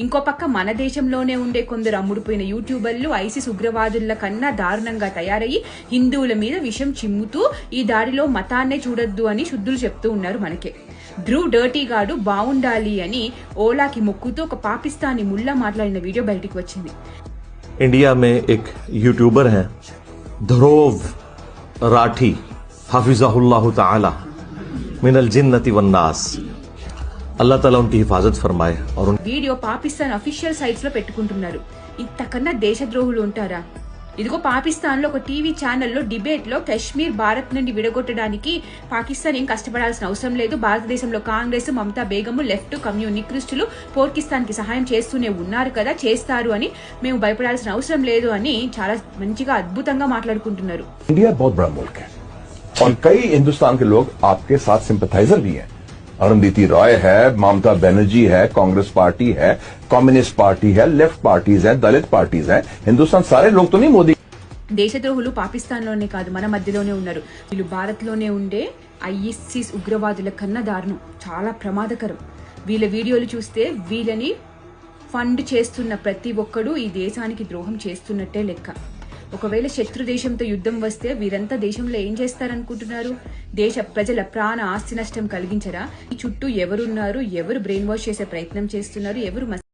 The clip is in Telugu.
ఇంకో పక్క మన దేశంలోనే ఉండే కొందరు అమ్ముడుపోయిన యూట్యూబర్లు ఐసిస్ ఉగ్రవాదుల కన్నా దారుణంగా తయారయ్యి హిందువుల మీద విషం చిమ్ముతూ ఈ దాడిలో మతాన్నే చూడొద్దు అని శుద్ధులు చెప్తూ ఉన్నారు మనకే. ధ్రువ్ డర్టీ గాడు బాగుండాలి అని ఓలాకి మొక్కుతూ ఒక పాకిస్తానీ ముల్లా మాట్లాడిన వీడియో బయటికి వచ్చింది. इंडिया में एक यूट्यूबर हैं ध्रुव राठी हाफिज़हुल्लाह ताला मिनल जिन्नति वन्नास, अल्लाह ताला उनकी हिफाजत फरमाए. और వీడియో పాకిస్తాన్ అఫీషియల్ సైట్స్ లో పెట్టుకుంటున్నారు. ఇంతకన్నా దేశద్రోహులు ఉంటారా? ఇదిగో పాకిస్తాన్ లో ఒక టీవీ ఛానల్లో డిబేట్ లో కశ్మీర్ భారత్ నుండి విడగొట్టడానికి పాకిస్తాన్ ఏం కష్టపడాల్సిన అవసరం లేదు, భారతదేశంలో కాంగ్రెస్ మమతా బేగము లెఫ్ట్ కమ్యూనిస్టులు పాకిస్తాన్ కి సహాయం చేస్తూనే ఉన్నారు కదా, చేస్తారు అని మేము భయపడాల్సిన అవసరం లేదు అని చాలా మంచిగా అద్భుతంగా మాట్లాడుకుంటున్నారు. इंडिया बहुत बड़ा मुल्क है और कई हिंदुस्तान के लोग आपके साथ सिंपथाइजर भी हैं. अरुंधति रॉय है, ममता बनर्जी है, कांग्रेस पार्टी है, कम्युनिस्ट पार्टी है, लेफ्ट पार्टीज है, दलित पार्टीज है. हिंदुस्तान सारे लोग तो नहीं मोदी. దేశద్రోహులు పాకిస్తాన్ లోనే కాదు మన మధ్యలోనే ఉన్నారు. వీళ్ళు భారత్ లోనే ఉండే ఐఎస్ఐస్ ఉగ్రవాదుల కన్నా దారుణం, చాలా ప్రమాదకరం. వీళ్ళ వీడియోలు చూస్తే వీళ్ళని ఫండ్ చేస్తున్న ప్రతి ఒక్కడు ఈ దేశానికి ద్రోహం చేస్తున్నట్టే లెక్క. ఒకవేళ శత్రు దేశంతో యుద్ధం వస్తే వీరంతా దేశంలో ఏం చేస్తారనుకుంటున్నారు? దేశ ప్రజల ప్రాణ ఆస్తి నష్టం కలిగించరా? ఈ చుట్టూ ఎవరున్నారు, ఎవరు బ్రెయిన్ వాష్ చేసే ప్రయత్నం చేస్తున్నారు, ఎవరు